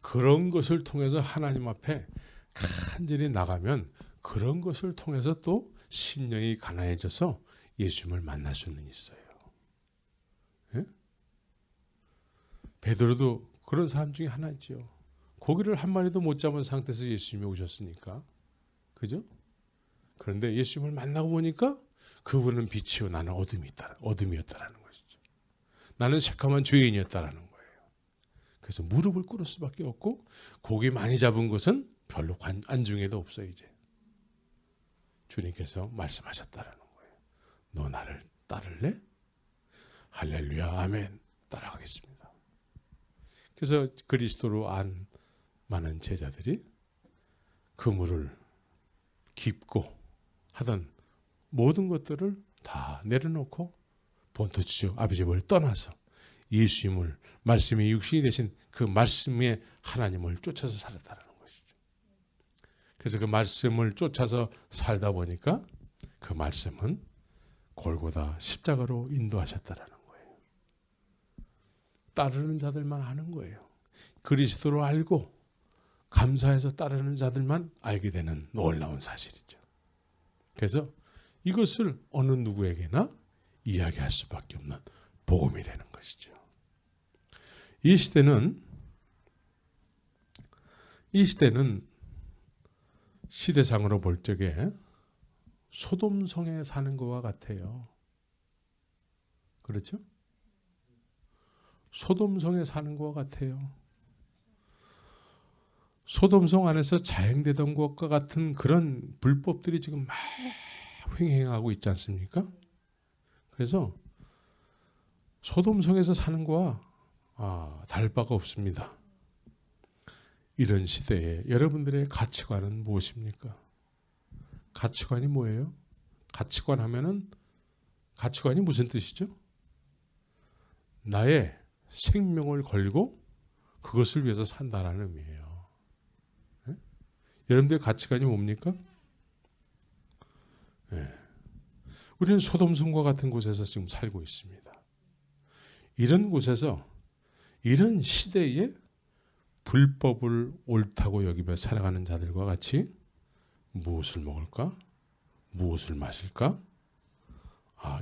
그런 것을 통해서 하나님 앞에 간절히 나가면 그런 것을 통해서 또 심령이 가난해져서 예수님을 만날 수는 있어요. 예? 베드로도 그런 사람 중에 하나죠. 고기를 한 마리도 못 잡은 상태에서 예수님이 오셨으니까. 그죠? 그런데 예수님을 만나고 보니까 그분은 빛이요 나는 어둠이었다라는 것이죠. 나는 새카만 죄인이었다라는 거예요. 그래서 무릎을 꿇을 수밖에 없고 고기 많이 잡은 것은 별로 안중에도 없어 이제. 주님께서 말씀하셨다라는 거예요. 너 나를 따를래? 할렐루야 아멘 따라가겠습니다. 그래서 그리스도로 안 많은 제자들이 그물을 깊고 하던 모든 것들을 다 내려놓고 본토지역 아비집을 떠나서 예수님을 말씀이 육신이 되신 그 말씀의 하나님을 쫓아서 살았다는 것이죠. 그래서 그 말씀을 쫓아서 살다 보니까 그 말씀은 골고다 십자가로 인도하셨다는 거예요. 따르는 자들만 아는 거예요. 그리스도로 알고 감사해서 따르는 자들만 알게 되는 놀라운 사실이죠. 그래서 이것을 어느 누구에게나 이야기할 수밖에 없는 복음이 되는 것이죠. 이 시대는 시대상으로 볼 적에 소돔성에 사는 것과 같아요. 그렇죠? 소돔성에 사는 것과 같아요. 소돔성 안에서 자행되던 것과 같은 그런 불법들이 지금 막 횡행하고 있지 않습니까? 그래서 소돔성에서 사는 거와 다를 바가 없습니다. 이런 시대에 여러분들의 가치관은 무엇입니까? 가치관이 뭐예요? 가치관 하면은 가치관이 무슨 뜻이죠? 나의 생명을 걸고 그것을 위해서 산다라는 의미예요. 네? 여러분들의 가치관이 뭡니까? 네. 우리는 소돔성과 같은 곳에서 지금 살고 있습니다. 이런 곳에서 이런 시대에 불법을 옳다고 여기며 살아가는 자들과 같이 무엇을 먹을까? 무엇을 마실까?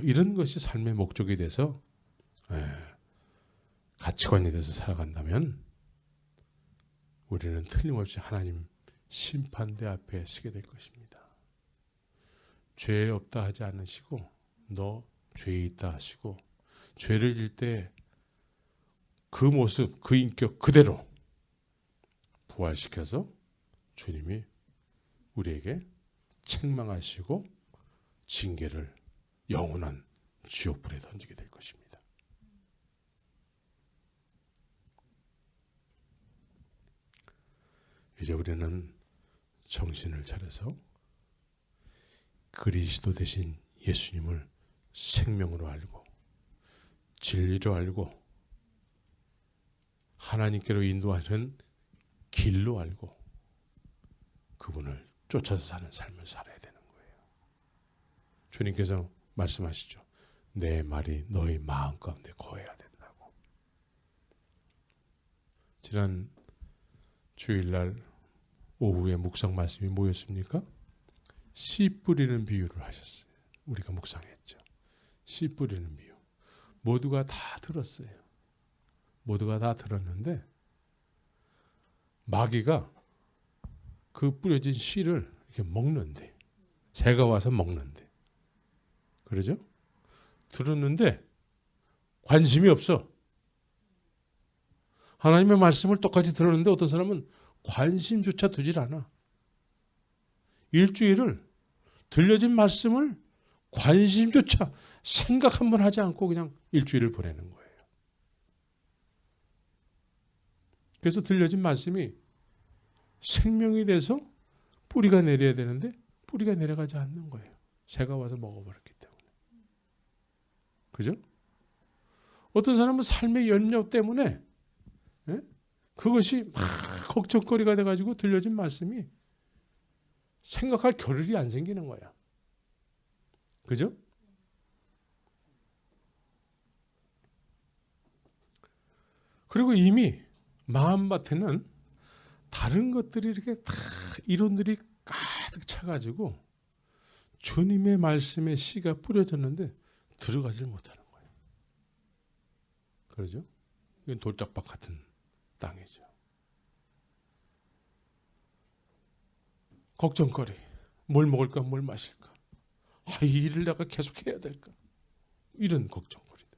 이런 것이 삶의 목적이 돼서 가치관이 돼서 살아간다면 우리는 틀림없이 하나님 심판대 앞에 서게 될 것입니다. 죄 없다 하지 않으시고 너 죄 있다 하시고 죄를 질 때 그 모습, 그 인격 그대로 부활시켜서 주님이 우리에게 책망하시고 징계를 영원한 지옥불에 던지게 될 것입니다. 이제 우리는 정신을 차려서 그리스도 대신 예수님을 생명으로 알고 진리로 알고 하나님께로 인도하는 길로 알고 그분을 쫓아서 사는 삶을 살아야 되는 거예요. 주님께서 말씀하시죠. 내 말이 너희 마음 가운데 거해야 된다고. 지난 주일날 오후에 묵상 말씀이 뭐였습니까? 씨 뿌리는 비유를 하셨어요. 우리가 묵상했죠. 씨 뿌리는 비유. 모두가 다 들었어요. 모두가 다 들었는데 마귀가 그 뿌려진 씨를 이렇게 먹는데 새가 와서 먹는데 그러죠? 들었는데 관심이 없어. 하나님의 말씀을 똑같이 들었는데 어떤 사람은 관심조차 두질 않아. 일주일을 들려진 말씀을 관심조차 생각 한번 하지 않고 그냥 일주일을 보내는 거예요. 그래서 들려진 말씀이 생명이 돼서 뿌리가 내려야 되는데 뿌리가 내려가지 않는 거예요. 새가 와서 먹어버렸기 때문에. 그죠? 어떤 사람은 삶의 염려 때문에 그것이 막 걱정거리가 돼가지고 들려진 말씀이 생각할 겨를이 안 생기는 거야. 그죠? 그리고 이미 마음밭에는 다른 것들이 이렇게 다 이론들이 가득 차가지고 주님의 말씀의 씨가 뿌려졌는데 들어가질 못하는 거예요. 그러죠? 이건 돌짝밭 같은 땅이죠. 걱정거리. 뭘 먹을까, 뭘 마실까. 이 일을 내가 계속 해야 될까. 이런 걱정거리들.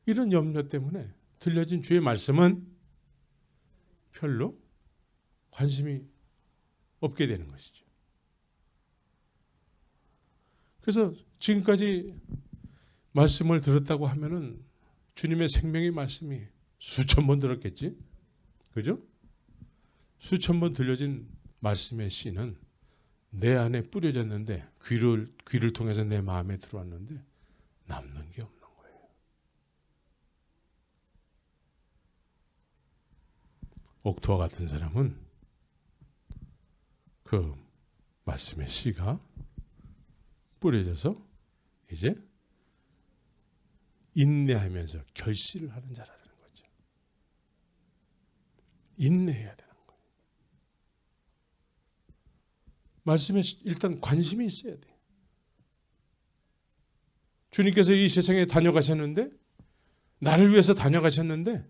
이런 염려 때문에 들려진 주의 말씀은 별로 관심이 없게 되는 것이죠. 그래서 지금까지 말씀을 들었다고 하면은 주님의 생명의 말씀이 수천 번 들었겠지? 그죠? 수천 번 들려진 말씀의 씨는 내 안에 뿌려졌는데 귀를 통해서 내 마음에 들어왔는데 남는 게 없는 거예요. 옥토와 같은 사람은 그 말씀의 씨가 뿌려져서 이제 인내하면서 결실을 하는 자라는 거죠. 인내해야 되는 거예요. 말씀에 일단 관심이 있어야 돼요. 주님께서 이 세상에 다녀가셨는데 나를 위해서 다녀가셨는데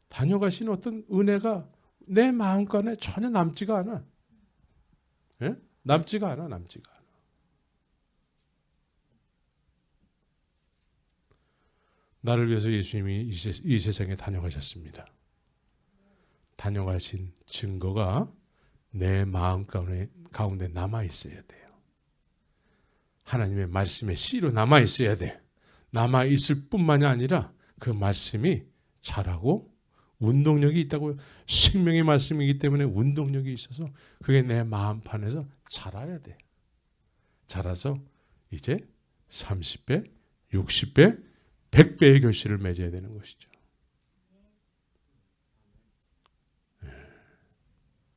다녀가신 어떤 은혜가 내 마음간에 전혀 남지가 않아. 예? 남지가 않아. 나를 위해서 예수님이 이 세상에 다녀가셨습니다. 다녀가신 증거가 내 마음 가운데 남아 있어야 돼요. 하나님의 말씀의 씨로 남아 있어야 돼. 남아 있을 뿐만이 아니라 그 말씀이 자라고 운동력이 있다고요. 생명의 말씀이기 때문에 운동력이 있어서 그게 내 마음판에서 자라야 돼. 자라서 이제 30배, 60배, 100배의 결실을 맺어야 되는 것이죠.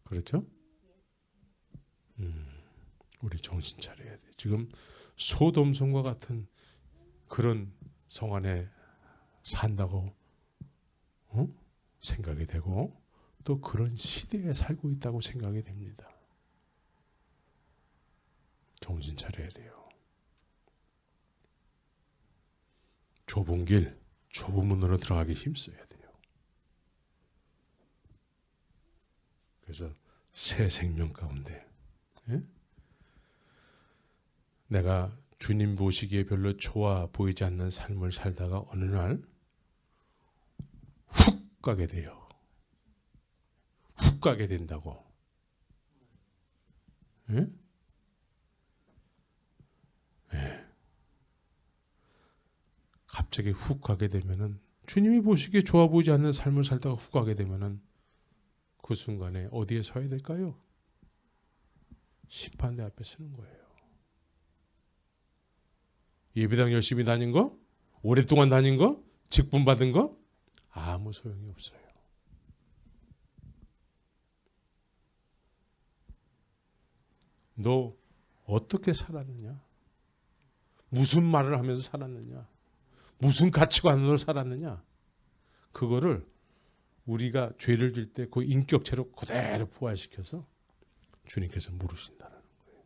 그렇죠? 우리 정신 차려야 돼. 지금 소돔성과 같은 그런 성 안에 산다고 생각이 되고 또 그런 시대에 살고 있다고 생각이 됩니다. 정신 차려야 돼요. 좁은 길, 좁은 문으로 들어가기 힘써야 돼요. 그래서 새 생명 가운데 내가 주님 보시기에 별로 좋아 보이지 않는 삶을 살다가 어느 날 훅 가게 돼요. 훅 가게 된다고. 예? 예. 갑자기 훅 가게 되면은 주님이 보시기에 좋아 보이지 않는 삶을 살다가 훅 가게 되면은 그 순간에 어디에 서야 될까요? 심판대 앞에 서는 거예요. 예배당 열심히 다닌 거, 오랫동안 다닌 거, 직분 받은 거 아무 소용이 없어요. 너 어떻게 살았느냐? 무슨 말을 하면서 살았느냐? 무슨 가치관으로 살았느냐? 그거를 우리가 죄를 질 때 그 인격체로 그대로 부활시켜서 주님께서 물으신다는 거예요.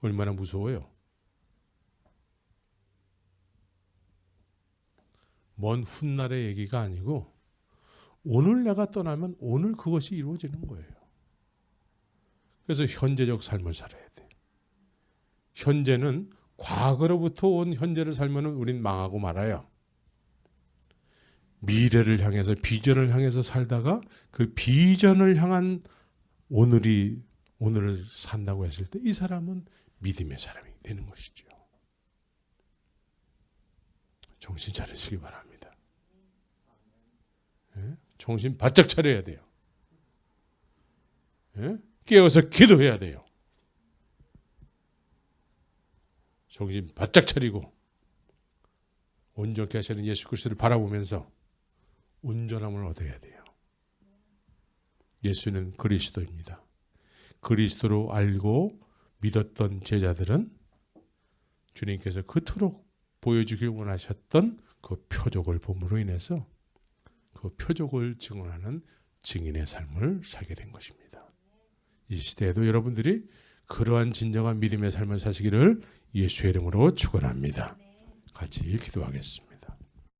얼마나 무서워요? 먼 훗날의 얘기가 아니고 오늘 내가 떠나면 오늘 그것이 이루어지는 거예요. 그래서 현재적 삶을 살아야 돼. 현재는 과거로부터 온 현재를 살면 우린 망하고 말아요. 미래를 향해서 비전을 향해서 살다가 그 비전을 향한 오늘을 산다고 했을 때 이 사람은 믿음의 사람이 되는 것이죠. 정신 차리시기 바랍니다. 네? 정신 바짝 차려야 돼요. 예? 깨어서 기도해야 돼요. 정신 바짝 차리고 온전케 하시는 예수 그리스도를 바라보면서 온전함을 얻어야 돼요. 예수는 그리스도입니다. 그리스도로 알고 믿었던 제자들은 주님께서 그토록 보여주기 원하셨던 그 표적을 봄으로 인해서 그 표적을 증언하는 증인의 삶을 살게 된 것입니다. 이 시대에도 여러분들이 그러한 진정한 믿음의 삶을 사시기를 예수의 이름으로 축원합니다. 같이 기도하겠습니다.